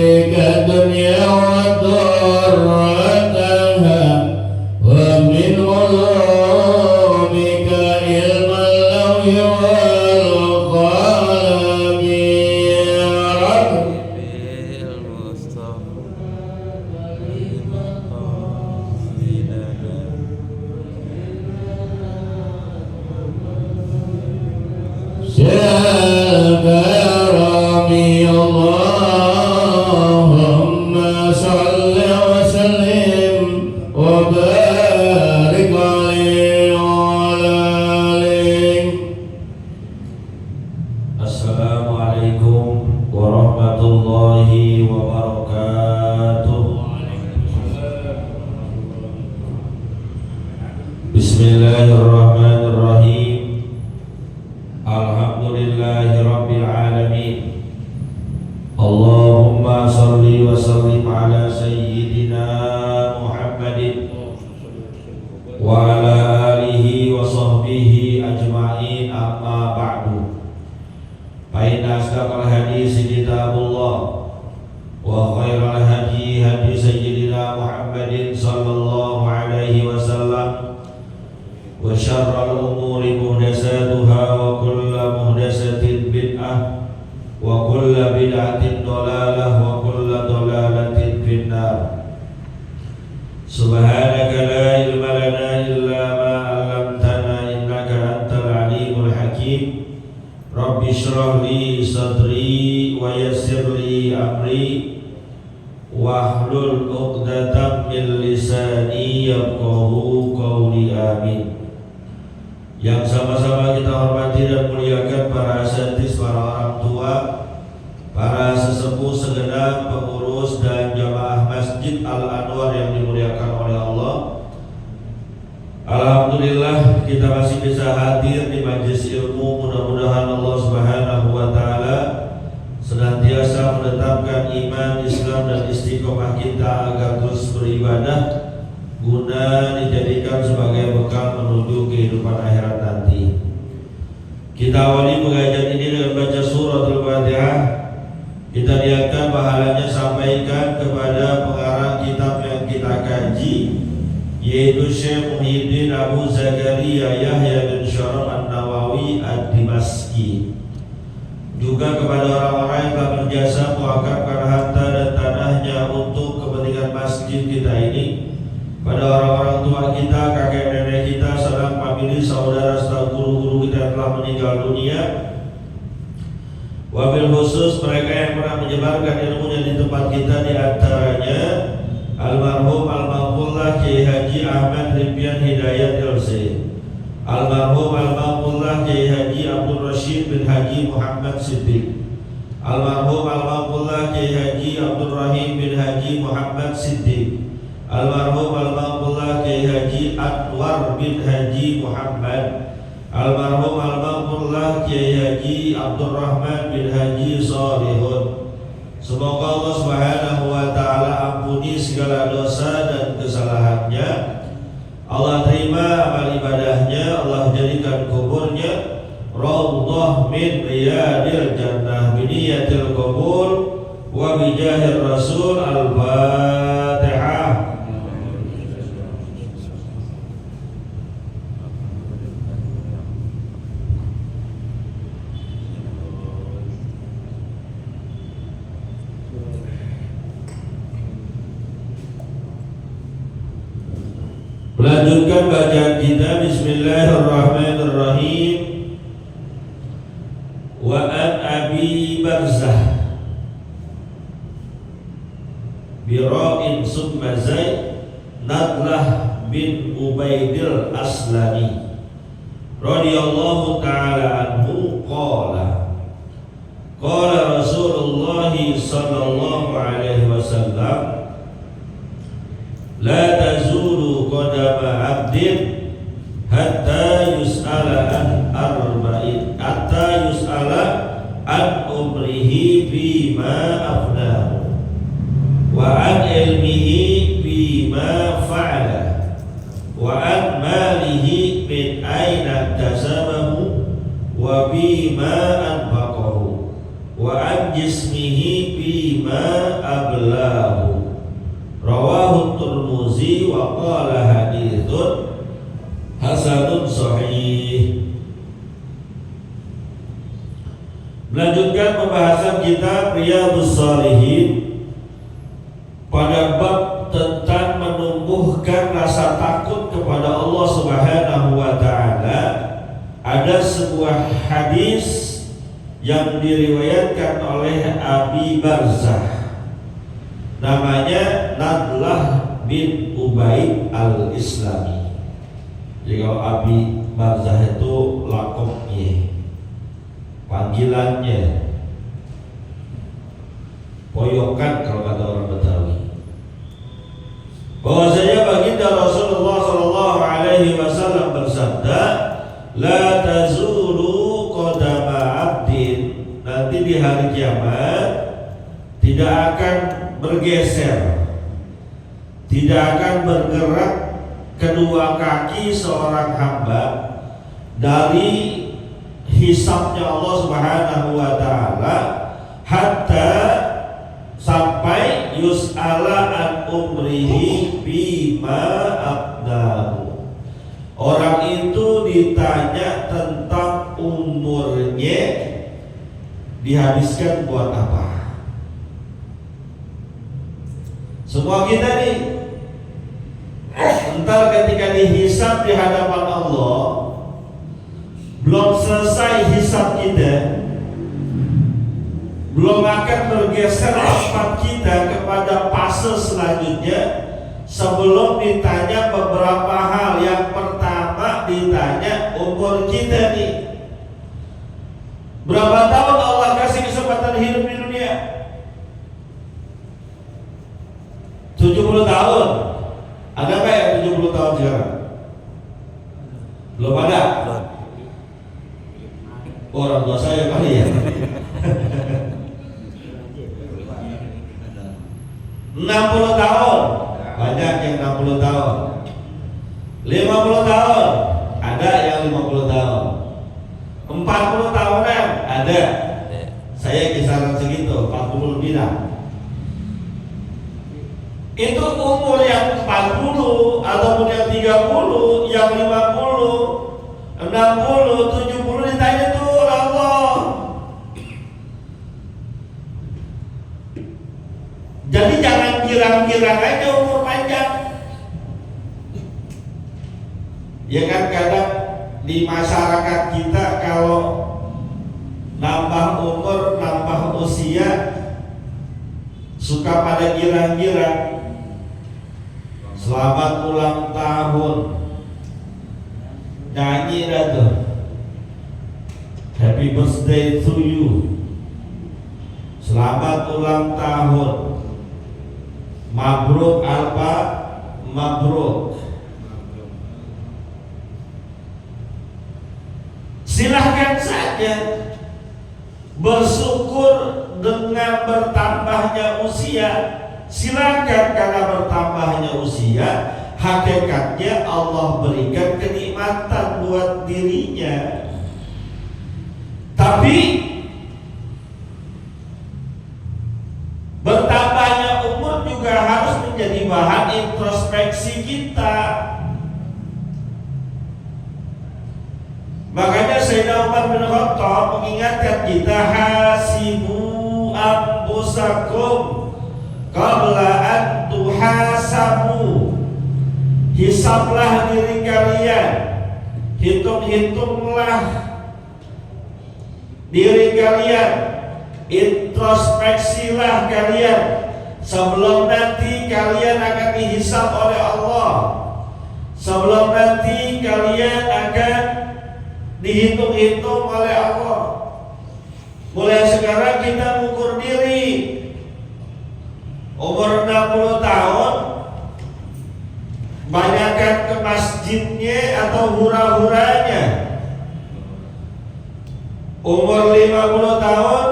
الدنيا وضرتها ومن علومك علم اللوح والقلم Syarami Allahumma salli wa sallim wa barik alaihi wa alihi. Assalamualaikum warahmatullahi wabarakatuh. Bismillahirrahmanirrahim. Alhamdulillahi rabbil alamin. Allahumma salli wa sallim ala sayyidina Muhammadin wa ala alihi wa sahbihi ajma'in, amma ba'du. Fa inna asdaqal hadis kitabullah wa khairal hadi hadi sayyidina Muhammadin sallallahu alaihi wasallam wa syarral umuri muhdatsatuha wa kullu muhdatsatin bid'ah wa kullu bid'atin dhalalah wa kullu dhalalatin finnar. Subhanaka la ilma lana illa ma 'allamtana innaka antal alimul hakim. Rabbi shrah li sadri wa yassir li amri wahlul 'uqdatam min lisani yafqahu qawli, amin. Yang sama-sama kita hormati dan muliakan para asatidz, para orang tua, para sesepuh segenap pengurus dan jamaah Masjid Al-Anwar yang dimuliakan oleh Allah. Alhamdulillah kita masih bisa hadir di majelis ilmu. Mudah-mudahan Allah Subhanahu wa taala senantiasa menetapkan iman, Islam dan istiqomah kita agar terus beribadah guna dijadikan sebagai bekal menuju kehidupan akhirat nanti. Kita awali pengajian ini dengan baca surah Al-Fatihah. Kita niatkan pahalanya sampaikan kepada pengarang kitab yang kita kaji, yaitu Syekh Muhyiddin Abu Zakaria Yahya bin Syaraf An-Nawawi Ad-Dimashqi. Juga kepada orang-orang yang telah berjasa mewakafkan harta dan tanahnya untuk kepentingan masjid kita ini, pada orang-orang tua kita, kakek nenek kita, sanak famili, saudara serta guru-guru kita yang telah meninggal dunia. Wabil khusus mereka yang pernah menyebarkan ilmunya di tempat kita, di antaranya almarhum almarhumullah Kiai Haji Ahmad Ridwan Hidayat LC, almarhum almarhumullah Kiai Haji Abdul Rashid bin Haji Muhammad Siddiq, almarhum almarhumullah Kiai Haji Abdul Rahim bin Haji Muhammad Siddiq, almarhum almarhumullah Kiai Haji Anwar bin Haji Muhammad, almarhum almarhumullah Kiai Haji Abdul Rahman bin Haji Salihun. Semoga Allah Subhanahu wa taala ampuni segala dosa dan kesalahannya. Allah terima amal ibadahnya, Allah jadikan kuburnya raudhah min riyadil jannah bi niyatil qabul wa bi jahir rasul. Al-Fatihah. Melanjutkan bacaan kita. Bismillahirrahmanirrahim. Wa an Abi Barzah bira'in summa Zaid Nadlah bin Ubaidil Aslami radhiyallahu ta'ala anhu qala Rasulullah sallallahu alaihi wasallam la tazulu qadama abdin hatta yus'ala an arba'in, hatta yus'ala an umrihi bima afnahu wa an ilmihi bima fa'ala wa an malihi min aina tasabahu wa bima anfaqahu wa an jismihi bima ablahu. Rawahu Tirmidzi wa qala haditsun hasanun sahih. Melanjutkan pembahasan kita Riyadhus Shalihin pada bab tentang menumbuhkan rasa takut kepada Allah Subhanahu wa taala. Ada sebuah hadis yang diriwayatkan oleh Abi Barzah, namanya Nadlah bin Ubaid al-Islami. Jadi kalau Abi Barzah itu lakopnya, panggilannya, poyokan kalau kata orang Betawi. Bahwasanya baginda Rasulullah Shallallahu Alaihi Wasallam bersabda, la tazulu qadama abdin, nanti di hari kiamat tidak akan bergeser, tidak akan bergerak kedua kaki seorang hamba dari hisabnya Allah Subhanahu wa taala hatta sampai yus'ala an umrihi bima abdahu. Orang itu ditanya tentang umurnya dihabiskan buat apa. Semua kita nih entar ketika dihisab di hadapan Allah, belum selesai hisab kita, belum akan bergeser tempat kita kepada fase selanjutnya sebelum ditanya beberapa hal. Yang pertama ditanya umur kita nih, berapa tahun Allah kasih kesempatan hidup di dunia? 70 tahun. Ada apa ya 70 tahun sekarang? Belum ada. Orang tua saya kali ya. 60 tahun, banyak yang 60 tahun. 50 tahun, ada yang 50 tahun. 40 tahunan, ada. Saya kisaran segitu, 40 lebih lah. Itu umur yang 40 ataupun yang 30, yang 50, 60, 70 ditanya tuh Allah. Jadi jangan girang-girang aja umur panjang. Ya kan kadang di masyarakat kita kalau nambah umur, nambah usia suka pada girang-girang. Selamat ulang tahun, nyanyi dah tuh, happy birthday to you, selamat ulang tahun, mabruk apa, mabruk. Silahkan saja bersyukur dengan bertambahnya usia. Silakan, karena bertambahnya usia hakikatnya Allah berikan kenikmatan buat dirinya. Tapi bertambahnya umur juga harus menjadi bahan introspeksi kita. Makanya Sayyidina Umar bin Khattab mengingatkan kita, hasibu anfusakum qabla an tuhasabu. Hisablah diri kalian, hitung-hitunglah diri kalian, introspeksilah kalian sebelum nanti kalian akan dihisab oleh Allah, sebelum nanti kalian akan dihitung-hitung oleh Allah. Mulai sekarang kita mengukur diri. Umur 60 tahun, banyakkan ke masjidnya atau hura-huranya. Umur 50 tahun,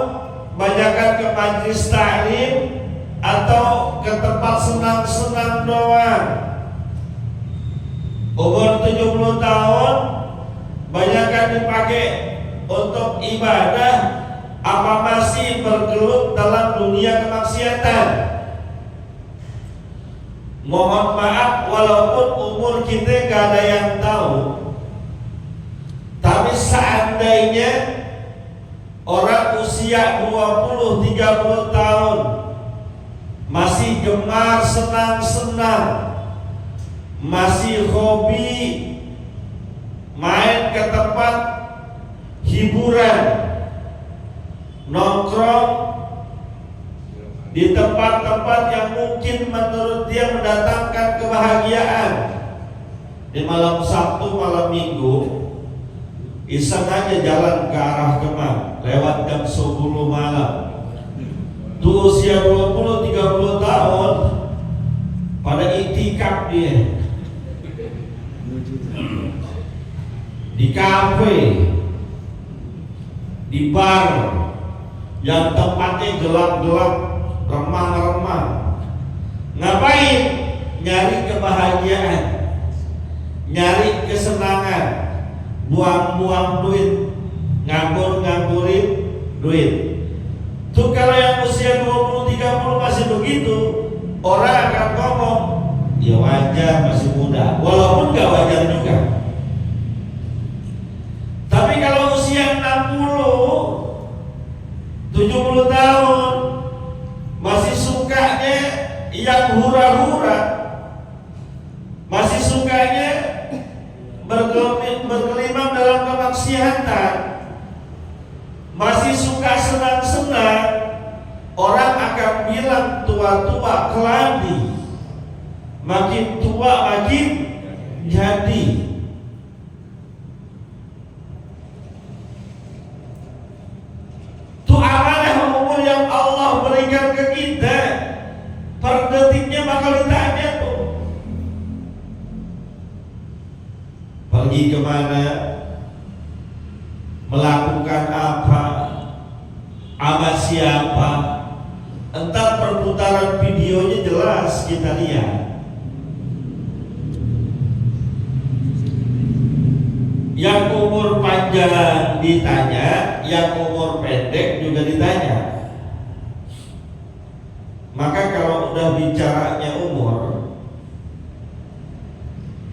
banyakkan ke majlis taklim atau ke tempat senang-senang doang. Umur 70 tahun, banyakkan dipakai untuk ibadah Apa masih bergelut dalam dunia kemaksiatan? Mohon maaf, walaupun umur kita gak ada yang tahu, tapi seandainya orang usia 20-30 tahun masih gemar senang-senang, masih hobi main ke tempat hiburan, nongkrong di tempat-tempat yang mungkin menurut dia mendatangkan kebahagiaan, di malam Sabtu, malam Minggu, iseng aja jalan ke arah Kemang lewat jam 10 malam. Tuh usia 20-30 tahun pada itikaf dia di kafe, di bar yang tempatnya gelap-gelap, remang-remang. Ngapain? Nyari kebahagiaan, nyari kesenangan, buang-buang duit, nganggur-nganggurin duit. Tuh kalau yang usia 20-30 masih begitu, orang akan ngomong, ya wajar, masih muda. Walaupun gak wajar juga. Tapi kalau usia 60, 70 tahun masih sukanya yang hura-hura, masih sukanya bergelimang dalam kemaksiatan, masih suka senang-senang, orang akan bilang tua-tua keladi, makin tua makin jadi. Itu amanah umur yang Allah berikan ke kita, per detiknya bakal ditanya tuh. Pergi kemana, melakukan apa, sama siapa, entar perputaran videonya jelas kita lihat. Yang umur panjang ditanya, yang umur pendek juga ditanya. Maka kalau udah bicaranya umur,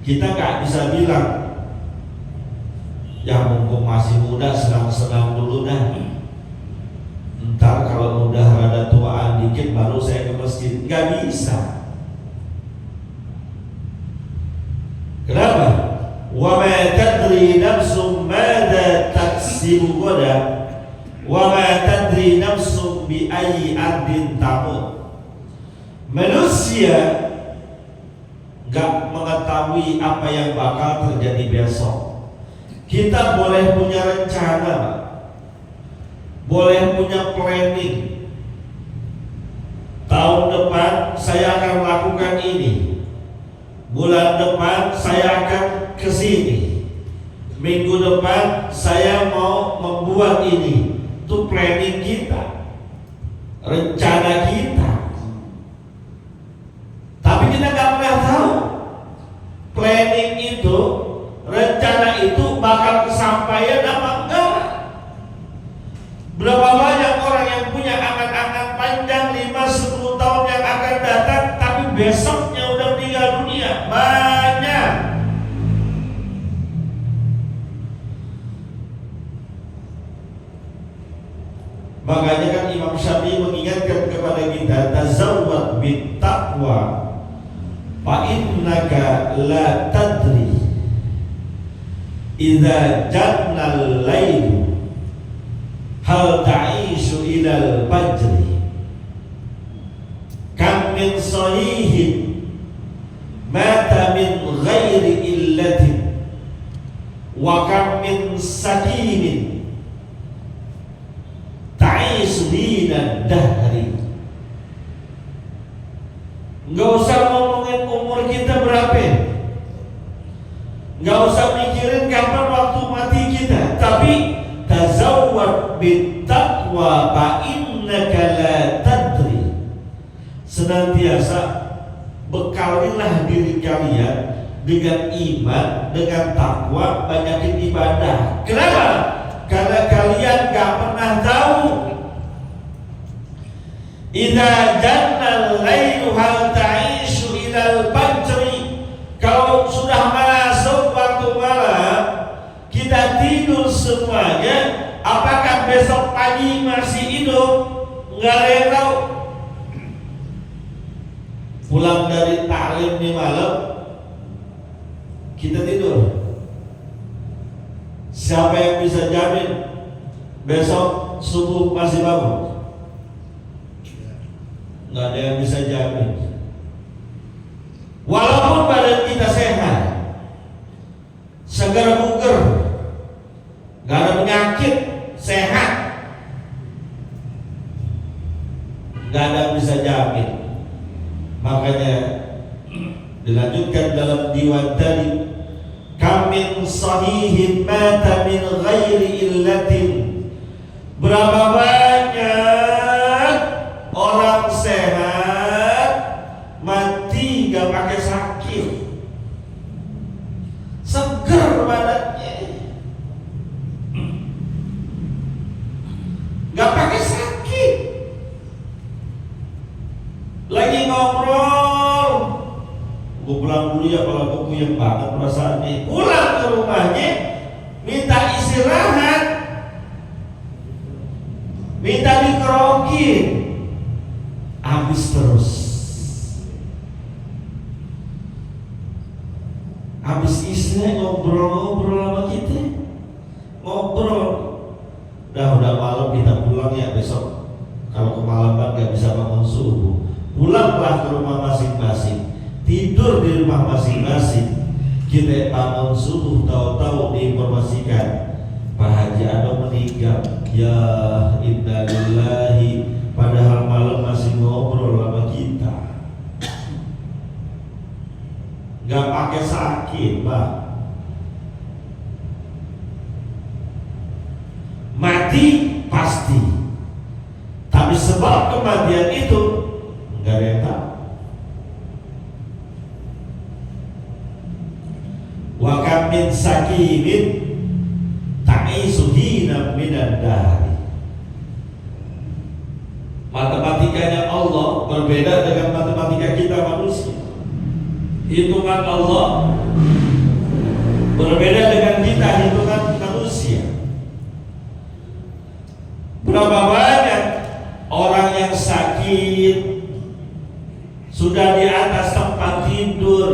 kita nggak bisa bilang, ya mumpung masih muda senang-senang dulu dah, ntar kalau udah rada tuaan dikit baru saya ke masjid. Nggak bisa. Kenapa? Wa ma tadri nafsum madza taksibu ghadan wa ma tadri nafsum bi ayyi ardin tamut. Manusia nggak mengetahui apa yang bakal terjadi besok. Kita boleh punya rencana, boleh punya planning. Tahun depan saya akan lakukan ini, bulan depan saya akan kesini, minggu depan saya mau membuat ini. Itu planning kita, rencana kita. Tapi kita nggak pernah tahu planning itu, rencana itu bakal kesampaian apa enggak. Berapa banyak orang yang punya angan-angan panjang 5-10 tahun yang akan datang, tapi besoknya udah meninggal dunia. Banyak. Makanya kan Imam Syafi'i mengingatkan kepada kita, tazawwad bit taqwa fa innaka la tadri idza jannal lail hal ta'ishu ilal fajri kam min sahihin mata min ghairi illatin wa kam min sakinin ta'ishu minad dahri. Nggak usah ngomongin umur kita berapa, nggak usah mikirin kapan waktu mati kita, tapi tazawwad bit taqwa fa innaka la tadri. Senantiasa bekalilah diri kalian dengan iman, dengan takwa, banyakin ibadah. Kenapa? karena kalian gak pernah tahu. Idza jannal lailu hal ta'ishu ilal fajri. Kalau sudah masuk waktu malam, kita tidur semuanya, apakah besok pagi masih hidup? Nggak ada yang tahu. Pulang dari taklim di malam, kita tidur. Siapa yang bisa jamin besok subuh masih bangun? Nggak ada yang bisa jamin. Walaupun badan kita sehat, segar bugar, nggak ada penyakit, sehat, nggak ada yang bisa jamin. Makanya dilanjutkan dalam diwan tadi, kamin sahihin mata min ghairi illatin. Berapa banyak orang sehat mati gak pakai sakit, seger badannya, gak pakai sakit. Lagi ngobrol, gue pulang dulu ya kalau gue puyeng banget perasaannya. Pulang ke rumahnya, minta istirahat, minta dikerokin, habis terus. Habis istirahat ngobrol-ngobrol sama kita, ngobrol. Udah malam kita pulang ya besok. Kalau kemalaman gak bisa bangun subuh, pulanglah ke rumah masing-masing, tidur di rumah masing-masing. Kita bangun subuh, tahu-tahu diinformasikan Pak Haji Adam meninggal. Ya inna lillahi, padahal malam masih ngobrol sama kita, gak pakai sakit Pak. Mati pasti, tapi sebab kematian itu gak ada yang tahu. Wa kam min sakimin ta'isu hina minad dahri. Matematikanya Allah berbeda dengan matematika kita manusia. Hitungan Allah berbeda dengan kita hitungan manusia. Berapa banyak orang yang sakit sudah di atas tempat tidur,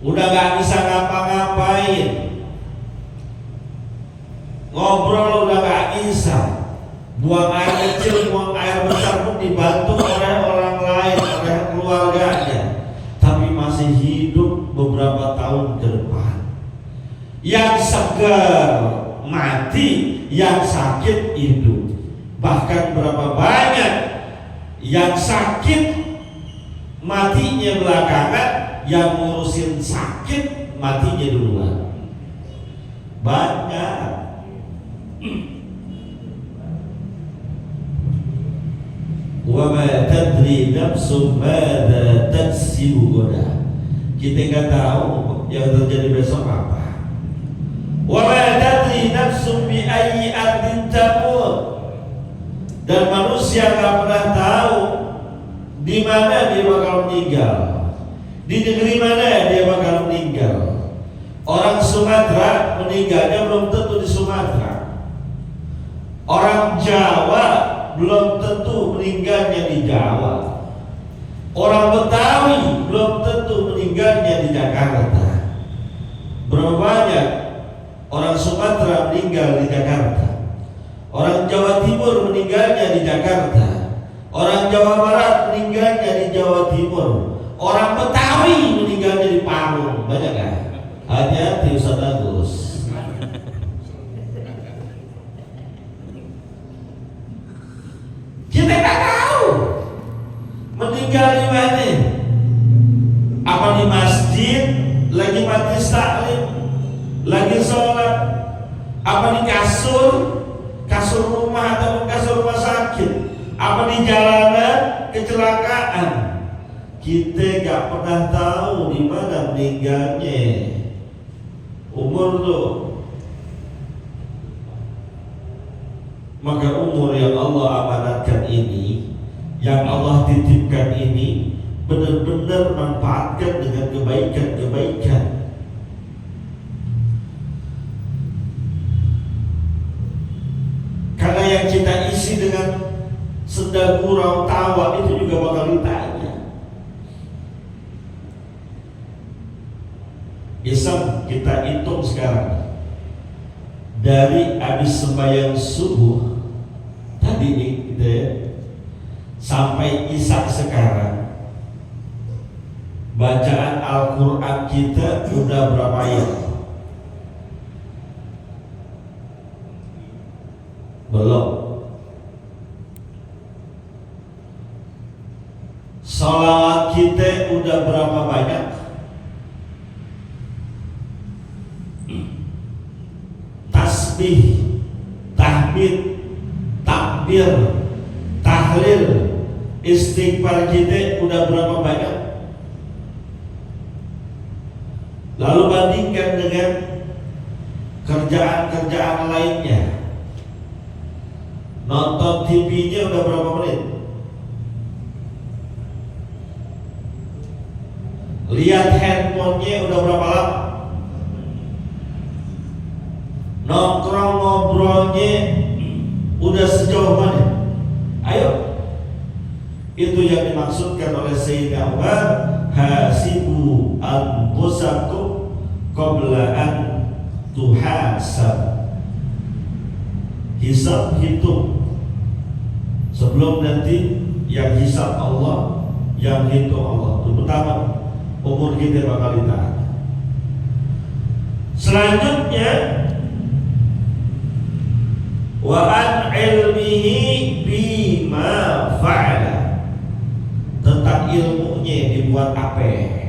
udah gak bisa ngapa-ngapain, ngobrol udah gak bisa, buang air kecil, buang air besar pun dibantu oleh orang lain, oleh keluarganya, tapi masih hidup beberapa tahun ke depan. Yang segar mati, yang sakit hidup. Bahkan berapa banyak yang sakit matinya belakangan, yang ngurusin sakit matinya duluan. Banyak. Wa ma tadri nafsum madza taksibu ghadan. Kita nggak tahu yang terjadi besok apa. Wa ma tadri nafsum bi ayyi ardin tamut. Dan manusia nggak pernah tahu di mana dia bakal meninggal, di negeri mana dia bakal meninggal. Orang Sumatera meninggalnya belum tentu di Sumatera. Orang Jawa belum tentu meninggalnya di Jawa. Orang Betawi belum tentu meninggalnya di Jakarta. Berapa banyak orang Sumatera meninggal di Jakarta, orang Jawa Timur meninggalnya di Jakarta, orang Jawa Barat meninggalnya di Jawa Timur, orang Betawi meninggalnya di Parung. Banyak kan? Hati-hati Ustaz Agus. Kita nggak tahu meninggal di mana. Apa di masjid lagi majlis taklim, lagi sholat? Apa di kasur rumah atau kasur rumah sakit? Apa di jalanan kecelakaan? Kita nggak pernah tahu di mana meninggalnya. Umur tuh Maka umur yang Allah amanatkan ini, yang Allah titipkan ini, benar-benar manfaatkan dengan kebaikan-kebaikan. Karena yang kita isi dengan senda gurau tawa itu juga bakal ditanya. Isam kita hitung sekarang, dari habis sembahyang subuh tadi nih gitu ya, sampai isya sekarang, bacaan Al-Quran kita udah berapa ayat? Belum. Salawat kita udah berapa banyak? Tasbih, tahmid, takbir, tahlil, istighfar kita udah berapa banyak? Lalu bandingkan dengan kerjaan-kerjaan lainnya. Nonton TV-nya udah berapa menit? Lihat handphonenya udah berapa lama? Nongkrong ngobrolnya udah sejauh mana? Ayo, itu yang dimaksudkan oleh Sayyidina Umar, hasibu anfusakum qabla an tuhasab. Hisab, hitung sebelum nanti yang hisab Allah, yang hitung Allah. Itu pertama, umur kita bakal ditanya. Selanjutnya, wa an ilmihi bima fa'ala, tentang ilmunya dibuat apa?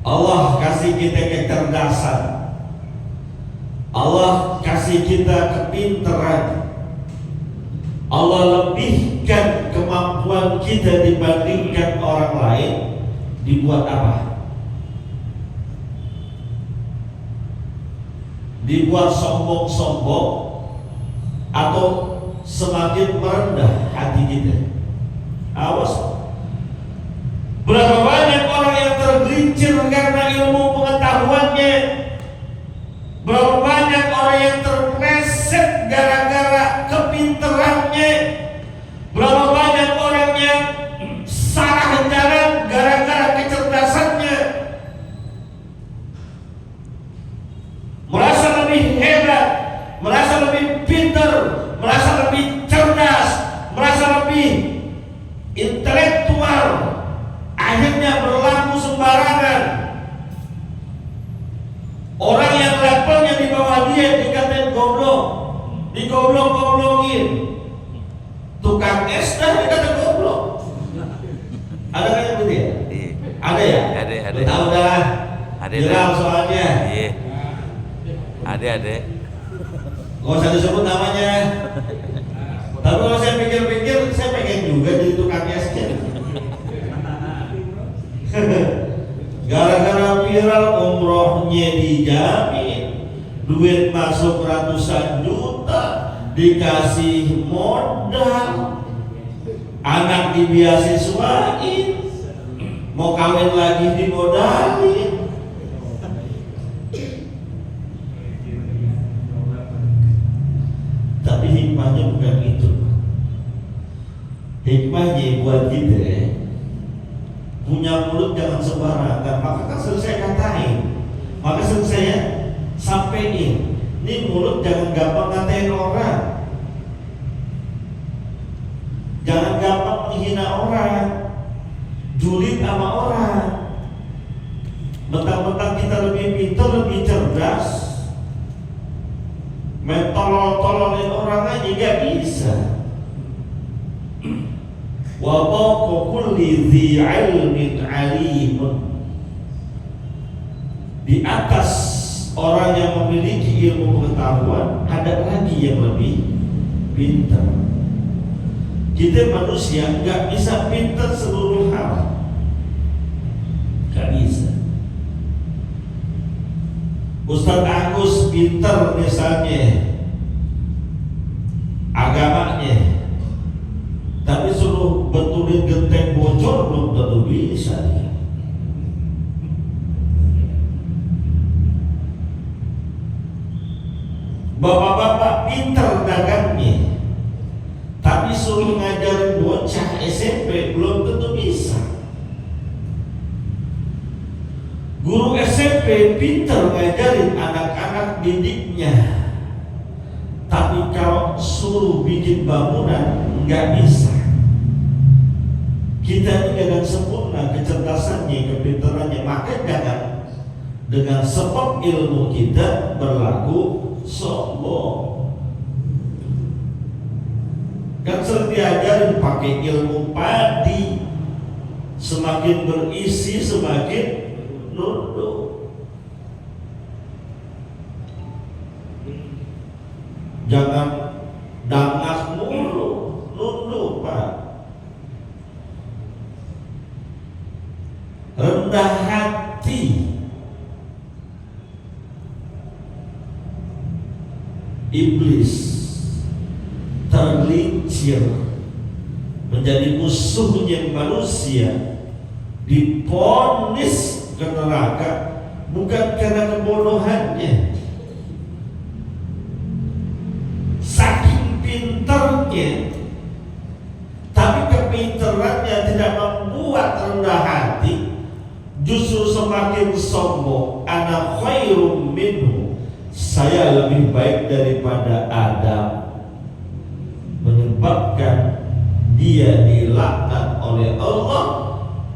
Allah kasih kita kecerdasan, Allah kasih kita kepintaran, Allah lebihkan kemampuan kita dibandingkan orang lain, dibuat apa? Dibuat sombong-sombong atau semakin merendah hati kita? Awas. Berapa banyak orang yang tergelincir karena ilmu pengetahuannya? Berapa banyak orang yang terpleset gara-gara kepintarannya? Berapa banyak orang yang salah jalan gara-gara kecerdasannya? Merasa lebih hebat, merasa lebih pintar, merasa lebih cerdas, merasa lebih intelektual, akhirnya berlaku sembarangan. Orang yang levelnya di bawah dia dikatain goblok, digoblok-goblongin. Tukang es dah dikata goblok. Ada kan yang begitu ya? Ada ya? Ada. Tahu dah. Jelas soalnya. Iya. Ada. Gak usah disebut namanya. Tapi kalau saya pikir-pikir, saya pengen juga jadi tukang es. Gara-gara viral umrohnya dijamin, duit masuk ratusan juta, dikasih modal, anak dibiasiswain, mau kawin lagi dimodalin. Tapi hikmahnya bukan itu. Hikmahnya buat kita punya mulut jangan sembarangan. Maka kan sering saya katain, maka sering saya sampein, ini mulut jangan gampang ngatain orang, jangan gampang menghina orang, julid sama orang. Mentang-mentang kita lebih pintar, lebih cerdas, main tolol-tololin orang aja gak bisa. Wa fawqa kulli dzi 'ilmin 'alimun, di atas orang yang memiliki ilmu pengetahuan ada lagi yang lebih pintar. Kita manusia nggak bisa pintar seluruh hal, nggak bisa. Ustadz Agus pinter misalnya agamanya, tapi suruh betulin genteng bocor belum tentu bisa dia. Bapak-bapak pinter dagangnya, tapi suruh ngajarin bocah SMP belum tentu bisa. Guru SMP pinter ngajarin anak-anak didiknya, tapi kalau suruh bikin bangunan nggak bisa. Kita ini kadang sempurna kecerdasannya, kepintarannya, maka jangan dengan sebab ilmu kita berlaku sombong. Kan sering diajarin pakai ilmu padi, semakin berisi semakin nunduk. Jangan dangak mulu, nunduk Pak. Rendah hati. Iblis tergelincir menjadi musuhnya manusia, diponis ke neraka bukan karena kebodohannya, saking pinternya, tapi kepinterannya tidak membuat rendah hati, justru semakin sombong. Ana khairum minhu, saya lebih baik daripada Adam, menyebabkan dia dilaknat oleh Allah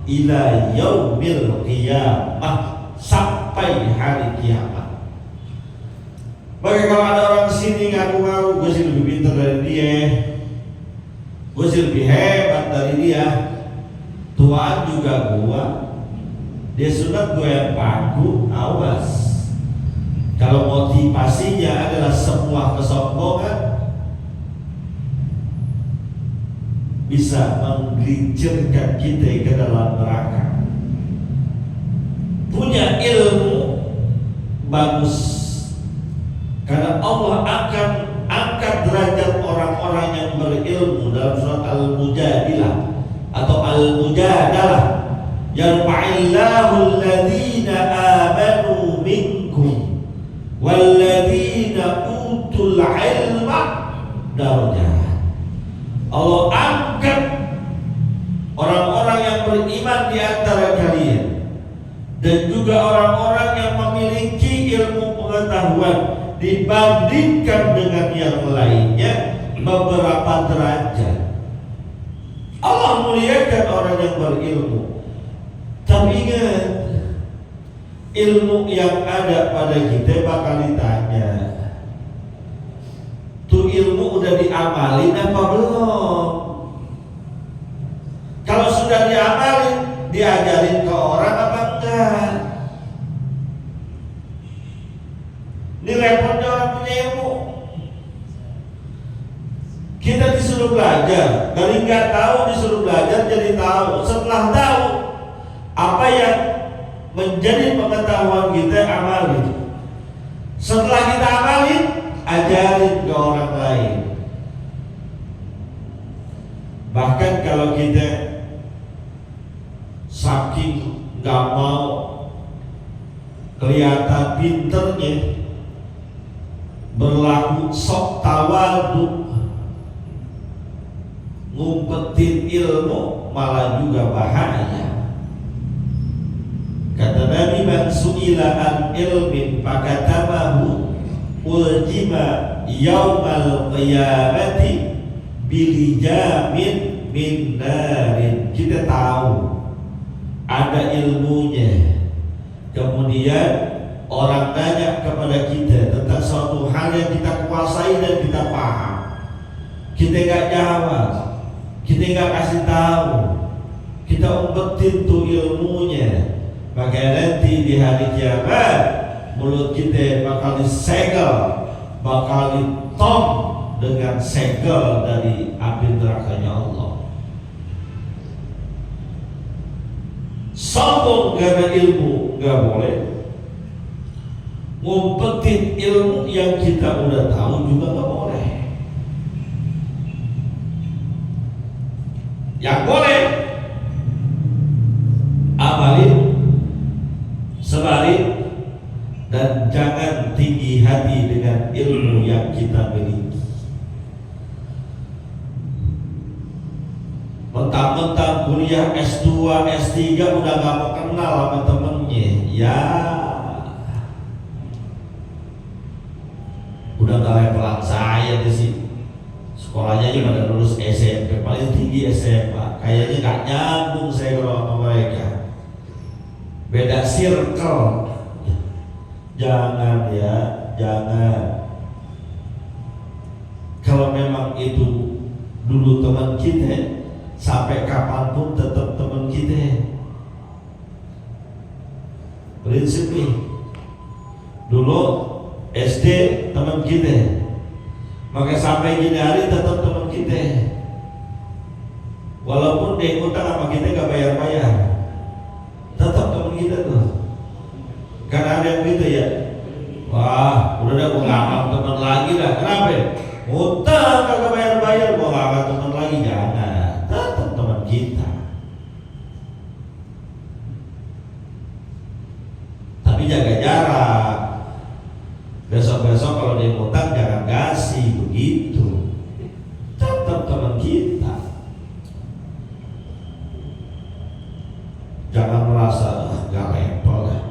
ila yaumil qiyamah, sampai hari kiamat. Bagi kalau ada orang sini ngaku-ngaku gue sih lebih pintar dari dia, gue sih lebih hebat dari dia, tuaan juga gua, dia sunat gue yang paku, awas. Kalau motivasinya adalah semua kesombongan, bisa menggelincirkan kita ke dalam neraka. Punya ilmu bagus, karena Allah akan angkat derajat orang-orang yang berilmu dalam surat Al-Mujadilah atau Al-Mujadalah. Yarfa'illahu alladhina amanu minkum walladhina utul ilma darajat. Allah angkat orang-orang yang beriman di antara kalian dan juga orang-orang yang memiliki ilmu pengetahuan dibandingkan dengan yang lainnya beberapa derajat. Allah muliakan orang yang berilmu. Tapi ingat, ilmu yang ada pada kita bakal ditanya, tuh ilmu udah diamalin apa belum? Kalau sudah diamalin, diajarin ke orang apa enggak? Ini repotnya orang punya ilmu. Kita disuruh belajar, dari nggak tahu disuruh belajar jadi tahu. Setelah tahu, apa yang menjadi pengetahuan kita amalin. Setelah kita amalin, ajarin ke orang lain. Bahkan kalau kita saking gak mau kelihatan pinternya, berlaku sok tawadhu, ngumpetin ilmu, malah juga bahaya. Kata Nabi, man su'ila an ilmin fakatabahu uljima yaumal qiyamati bilijamin min narin. Kita tahu ada ilmunya, kemudian orang tanya kepada kita tentang suatu hal yang kita kuasai dan kita paham, kita gak jawab, kita gak kasih tahu, kita umpetin tuh ilmunya, maka nanti di hari kiamat mulut kita bakal disegel, bakal ditom dengan segel dari api nerakanya Allah. Sombong karena ilmu nggak boleh. ngumpetin ilmu yang kita udah tahu juga nggak boleh. Yang boleh amalin, sebarin, dan jangan tinggi hati dengan ilmu yang kita miliki. Mentang-mentang kuliah S2, S3 udah gak mau kenal sama temennya, ya udah gak levelan saya di sini. Sekolahnya aja pada lulus SMP, paling tinggi SMA. Kayaknya gak nyambung saya kalau sama mereka. Beda circle. Jangan ya, jangan. Kalau memang itu dulu teman kita, sampai kapanpun tetap teman kita. Prinsip nih. Dulu SD teman kita, maka sampai gini hari tetap teman kita. Walaupun dia ngutang sama kita gak bayar-bayar, tetap teman kita tuh. Karena ada yang gitu ya, wah udah gue gak akan teman lagi lah. Kenapa? Ngutang kagak bayar-bayar, gue gak akan teman lagi. Jangan, tetap teman kita. Tapi jaga jarak. Besok-besok kalau dia ngutang jangan kasih begitu. Tetap teman kita. Jangan merasa gak level lah.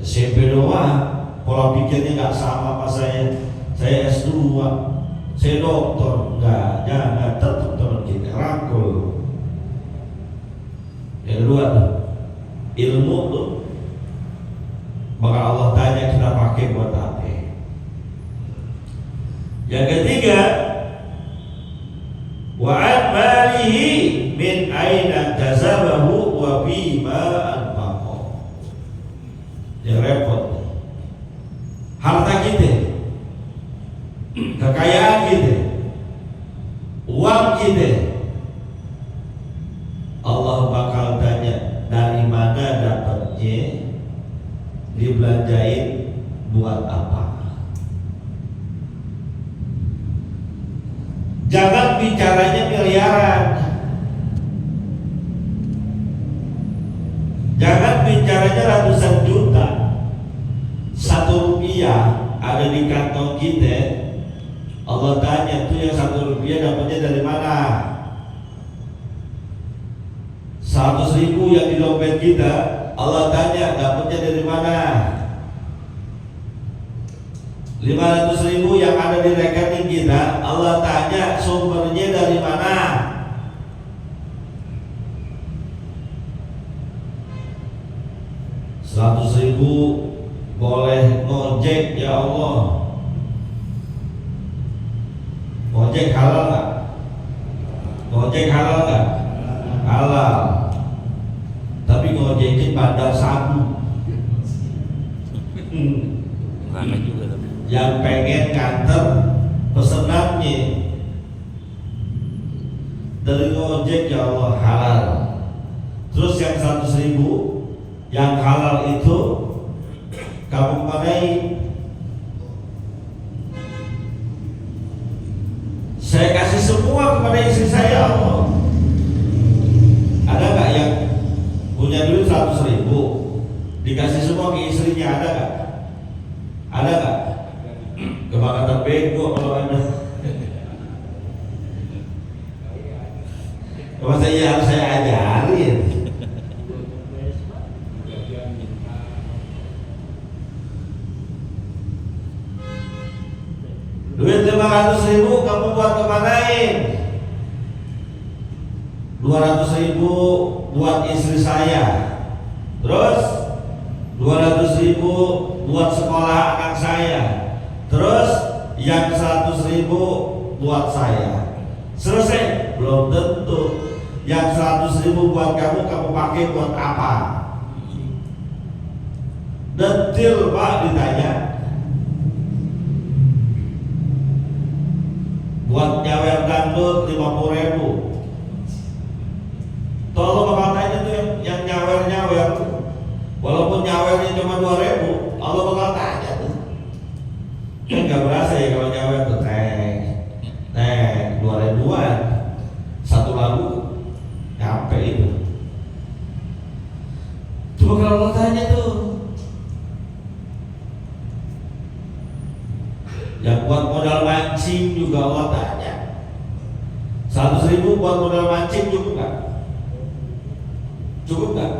SMP doang, pola pikirnya gak sama apa saya S2, saya doktor. Enggak, jangan, tetap teman kita. Rangkul. Yang kedua tuh, ilmu tuh maka Allah tanya kita pakai buat apa. Yang ketiga, wa amalihi min aina tazabahu wa bima anfaqa. Yang repot, harta kita, kekayaan kita, uang kita, Allah bakal tanya dari mana dapatnya, dibelanjain buat apa. Jangan bicaranya miliaran, jangan bicaranya ratusan juta. 1 rupiah ada di kantong kita, Allah tanya tuh yang 1 rupiah dapatnya dari mana. 100.000 yang di dompet kita, Allah tanya dapatnya dari mana. 500.000 yang ada di rekening kita, Allah tanya sumbernya dari mana. $100.000 boleh ngojek ya Allah. Ngojek halal nggak? Ngojek halal nggak? Halal. Tapi ngojekin bandar sabu. Mana juga tapi. Yang pengen nganter pesenannya dari ngojek ya Allah halal. Terus yang 100.000 yang halal itu kamu kemanain? Saya kasih semua kepada istri saya Allah. Ada nggak yang punya duit 100.000 dikasih semua ke istrinya? Ada nggak? Ada nggak? Kebangkatan bego kalau ada. Masa iya harus saya ajarin? Duit 500.000 kamu buat kemanain? 200.000 buat istri saya. Terus 200.000 buat sekolah anak saya. Terus yang 100.000 buat saya. Selesai? Belum tentu. Yang 100.000 buat kamu pakai buat apa? Detil Pak ditanya. Buat nyawer dangdut 50.000. Tolong bakal tanya tuh yang nyawer-nyawer. Walaupun nyawernya cuma 2.000, Allah bakal tanya. 2 ribuan satu lagu nyampe itu. Coba kalau Allah tanya tuh, yang buat modal mancing juga Allah tanya. 100.000 buat modal mancing cukup nggak? Cukup nggak?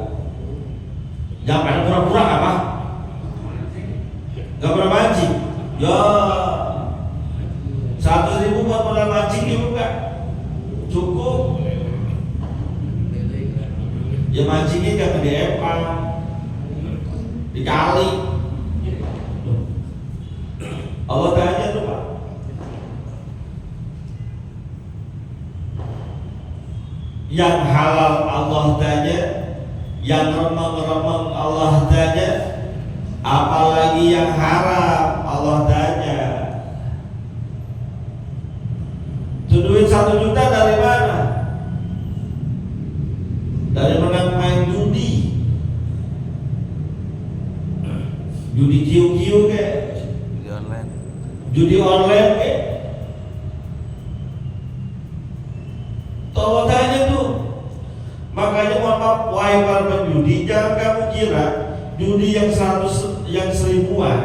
Jangan pada pura-pura apa? Nggak pernah mancing. Ya, 100.000 buat modal mancing cukup nggak? Cukup. Ya mancingnya jangan di empang, di kali. Allah tanya tuh Pak. Yang halal Allah tanya, yang remeng-remeng Allah tanya, apalagi yang haram Allah tanya. Itu duit 1 juta dari mana? Dari menang main judi, judi kiu-kiu ke, judi online ke. Allah tanya tuh. Makanya mohon maaf, wahai para penjudi, jangan kamu kira judi yang 1000-an.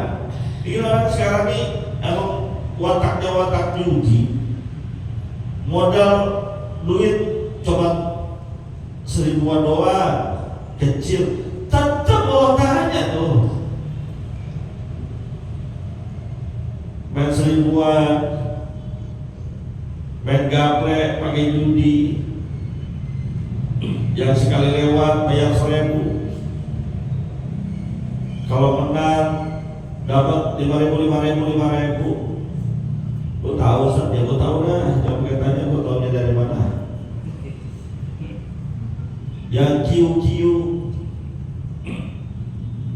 Ini orang sekarang nih emang wataknya watak judi. Modal duit coba 1000-an doang, kecil. Tetap Allah tanya tuh. Main 1000-an, main gaple pakai judi, yang sekali lewat bayar 1.000, kalau menang dapat 5.000. Lu tahu Ustaz? Ya lu tahu dah, jangan pakai tanya lu tahunya dari mana. Yang kiu-kiu,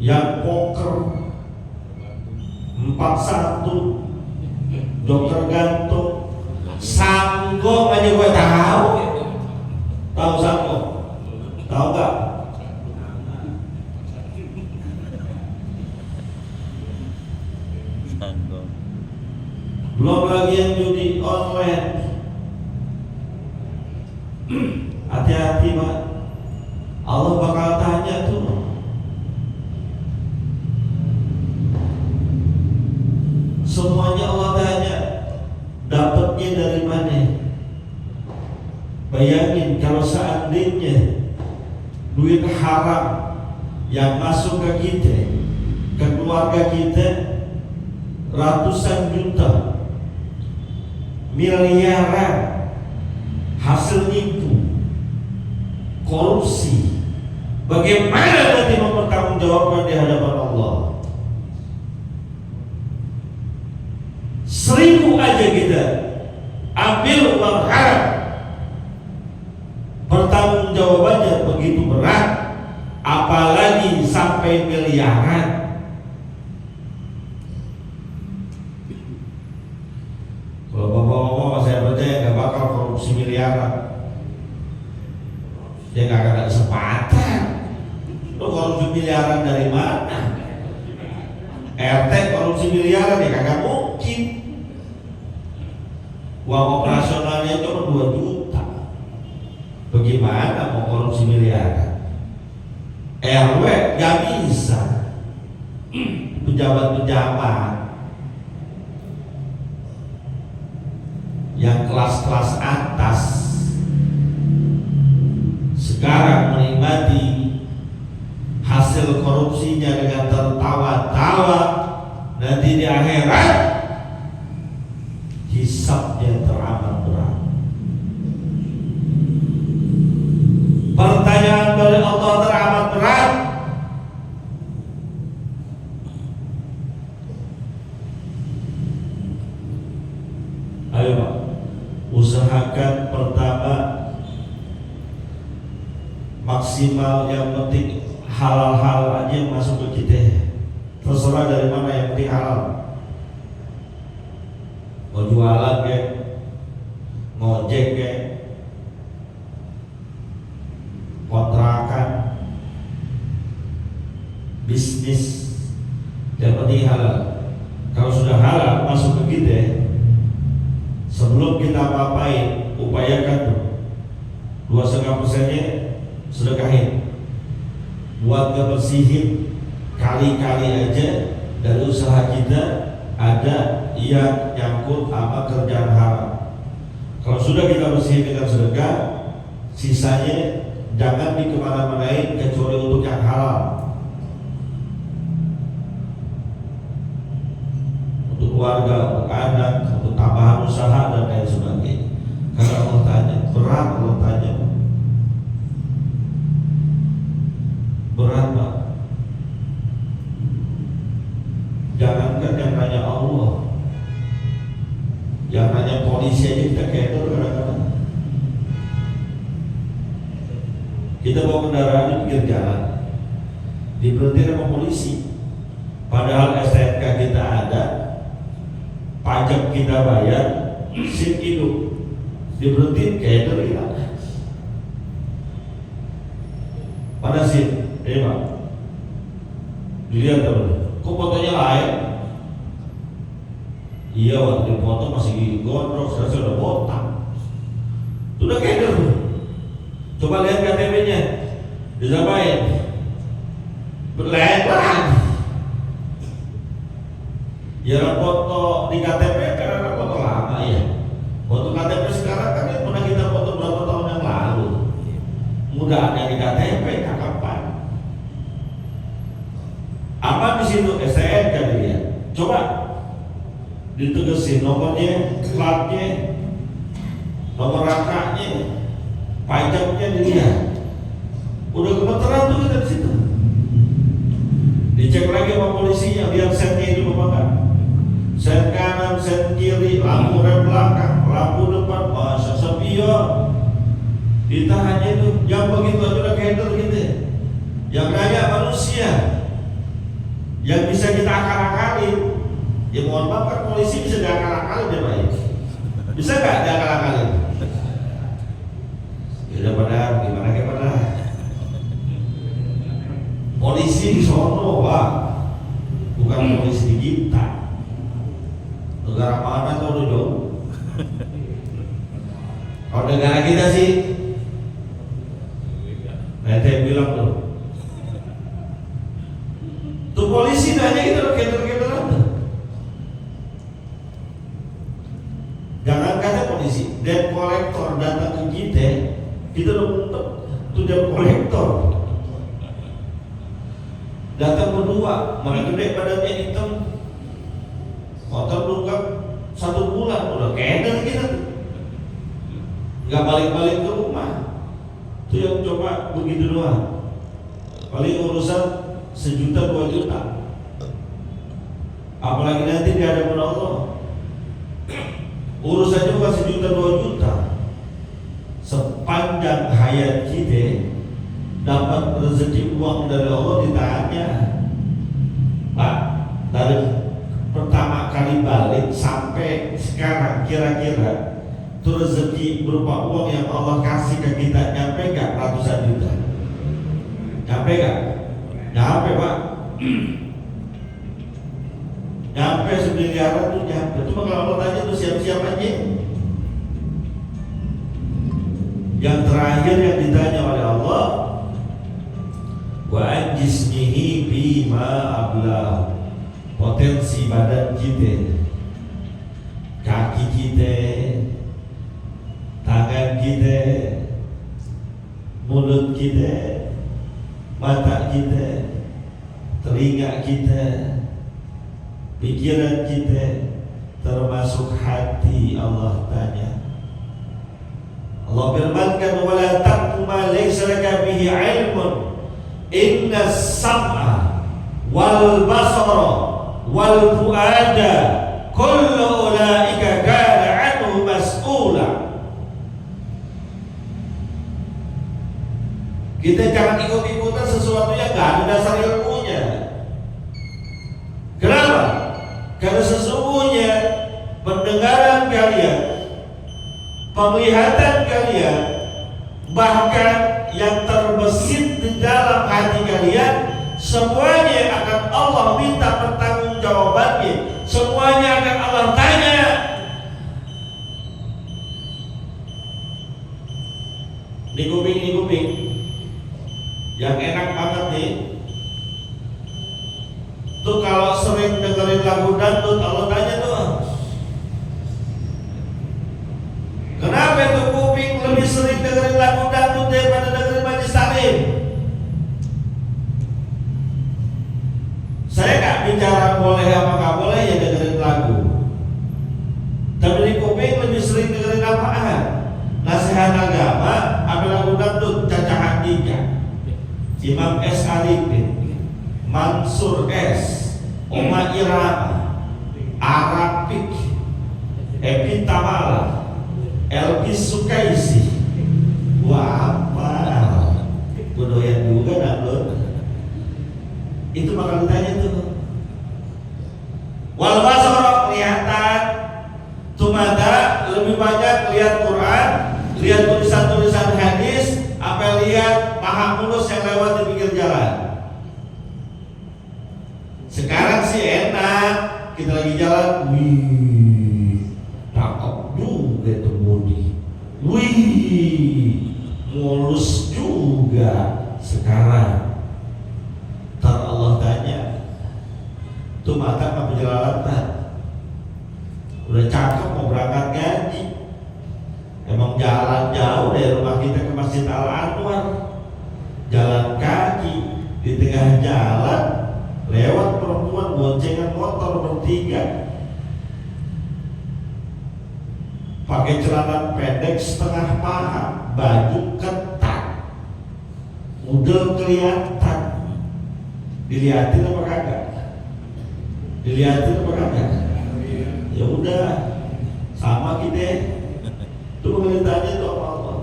yang poker 41, dokter gantung, sanggok aja gue tahu. Tahu sanggok? Tahu gak? Belum lagi yang judi online. Hati-hati Pak, Allah bakal tanya tuh. Semuanya Allah tanya. Dapatnya dari mana? Bayangin kalau seandainya duit haram yang masuk ke kita, ke keluarga kita, ratusan juta, miliaran, hasil nipu, korupsi, bagaimana nanti mempertanggungjawabkan di hadapan Allah? 1000 aja kita ambil uang haram, pertanggungjawabannya begitu berat, apalagi sampai miliaran. Kalau bapak-bapak saya percaya nggak bakal korupsi miliaran, dia nggak akan ada kesempatan. Lo korupsi miliaran dari mana? RT korupsi miliaran ya kagak mungkin. Uang operasionalnya cuma 2 juta. Bagaimana mau korupsi miliaran? RW gak bisa. Pejabat-pejabat yang kelas-kelas atas sekarang menikmati hasil korupsinya dengan tertawa-tawa. Nanti di akhirat hisabnya teramat berat. Pertanyaan dari Allah teramat berat. Ayo Pak, usahakan pertama maksimal, yang penting halal-halal aja yang masuk ke kita. Terserah dari mana, yang penting halal. Mau jualan kayak, ngojek kayak, kontrakan, bisnis, yang penting halal. Kalau sudah halal masuk ke kita, sebelum kita apa-apa lain, upayakan tuh 2,5%-nya sedekahin. Buat ngebersihin kali-kali aja dari usaha kita ada yang nyangkut sama kerjaan haram. Kalau sudah kita bersihin dengan sedekah, sisanya jangan dikemana-manain kecuali untuk yang halal. Untuk keluarga, untuk anak, untuk tambahan usaha dan lain sebagainya. Karena Allah tanya, berat Allah tanya. Berat Pak. Jangankan yang nanya Allah, yang nanya polisi aja kita kendor kadang-kadang. Kita bawa kendaraan di pinggir jalan, diberhenti sama polisi, padahal STNK kita ada, pajak kita bayar, SIM hidup, diberhenti kendor kita. Mana SIM? Pak, dilihat teman. Kok fotonya lain? Iya, waktu di foto masih gondrong, sekarang sudah botak. Sudah keder. Coba lihat KTP-nya, disampain. Berlebar. Ya foto di KTP karena foto lama ya. Foto KTP sekarang kan pernah kita foto berapa tahun yang lalu. Mudah ada di KTP, kapan? Apa di situ STNK dia? Coba ditegesin nomornya, platnya, nomor rangkanya, pajaknya dilihat. Udah kebetulan tuh kita di situ. Dicek lagi sama polisinya, lihat setnya itu apa enggak? Set kanan, set kiri, lampu rem belakang, lampu depan, masa spion. Ditahannya itu, yang begitu aja udah keder gitu. Yang nanya manusia, yang bisa kita akal-akalin. Ya mohon maaf kan polisi bisa diakal-akalin ya Pak. Bisa nggak diakal-akalin? Ya udah pada gimana. Polisi di sono Pak, bukan polisi di kita. Negara mana tuh dong? Kalau negara kita sih, nanti bilang tuh. Tuh polisi nanya gitu loh, keder-keder aja. Jangan kata polisi, debt collector datang ke kita udah ngumpet tuh debt collector. Datang berdua, mana gede badannya hitam, motor nunggak 1 bulan, udah keder kita tuh. Nggak balik-balik ke rumah. Tuh yang coba begitu doang. Paling urusan 1 juta 2 juta. Apalagi nanti di hadapan Allah. Urusannya bukan 1 juta 2 juta. Sepanjang hayat kita dapat rezeki uang dari Allah ditanya, Pak, dari pertama kali balik sampai sekarang kira-kira itu rezeki berupa uang yang Allah kasih ke kita nyampe gak ratusan juta? Nyampe gak? Nyampe Pak. Nyampe 1 miliaran tuh nyampe. Cuma kalau Allah tanya tuh siap-siap aja. Yang terakhir yang ditanya oleh Allah, wa anjisnihi bima ablah, potensi badan kita, kaki kita, tangan kita, mulut kita, mata kita, telinga kita, pikiran kita, termasuk hati. Allah tanya. Allah firmankan, wala taqfu ma laysa laka bihi ilmun, inna sam'a wal basara wal fuada kullu ulaika kana anhu mas'ula. Kita jangan ikut-ikutan sesuatu yang gak ada dasar ilmunya. Kenapa? Karena sesungguhnya pendengaran kalian, penglihatan kalian, bahkan yang terbesit di dalam hati kalian, semuanya akan Allah minta pertanggungjawabannya. Semuanya akan Allah tanya. Ini kuping. Yang enak banget nih. Tuh kalau sering dengerin lagu dangdut, Allah tanya tuh, kenapa itu kuping lebih sering dengerin lagu dangdut daripada dengerin majelis taklim? Saya nggak bicara boleh apa nggak boleh ya dengerin lagu, tapi di kuping lebih sering dengerin apaan? Nasihat agama, apa lagu dangdut? Cacahan tiga, Imam S. Arifin, Mansur S, Oma Irama, Arapik, Epi Tamala, Elvis Sukaisi. Wah apa? Gue doyan juga dangdut. Itu bakal ditanya tuh. Walau orang kelihatan, tumada lebih banyak lihat Quran, lihat tulisan-tulisan hadis, apa lihat paha mulus yang lewat di pinggir jalan. Sekarang sih enak, kita lagi jalan, wih, cakep juga itu Budi, wih, mulus juga. Sekarang, ntar Allah tanya, tuh mata apa jelalatan? Udah cakep mau berangkat ngaji, emang jalan jauh dari rumah kita ke Masjid Al Anwar, jalan kaki di tengah jalan. Lewat perempuan boncengan motor bertiga, pakai celana pendek setengah paha, baju ketat, udel kelihatan. Dilihatin apa kagak? Dilihatin apa kagak? Ya udah, sama kita. Itu ditanya tuh apa Allah.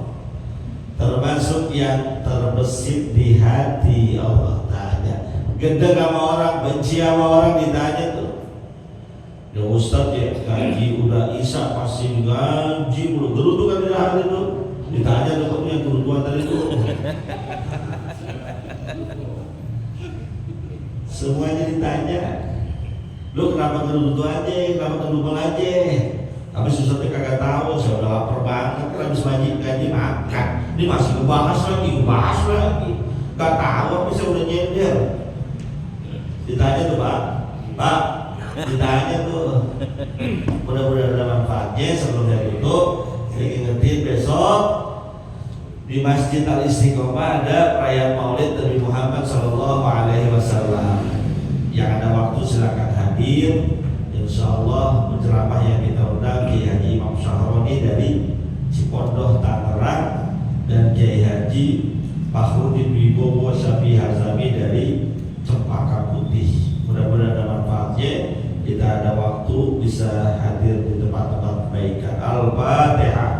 Termasuk yang terbesit di hati Allah tanya. Gendeng sama orang, benci sama orang ditanya tuh. Ya Ustadz ya gaji udah Isa pasti gaji mulu. Gerutu kan di hari itu. Ditanya tuh kamu yang gerutuan tadi tuh. Semuanya ditanya. Lu kenapa gerutu aja, kenapa gedubel aja? Tapi Ustadznya kagak tahu, saya udah lapar banget. Kan habis gaji makan. Ini masih ngebahas lagi. Gak tahu tapi saya udah nyender. Ditanya tuh Pak, ditanya tuh. Mudah-mudahan ada manfaatnya. Sebelum saya tutup, saya ingetin besok di Masjid Al Istiqomah ada perayaan Maulid Nabi Muhammad SAW. Yang ada waktu silakan hadir. Insyaallah penceramah yang kita undang Kiai Haji Imam Syahroni dari Cipondoh Tangerang dan Kiai Haji Fakhrudin Wibowo Syafi Hazami dari Cempaka Putih. Mudah-mudahan ada manfaatnya. Kita ada waktu bisa hadir di tempat-tempat kebaikan. Al-Fatihah.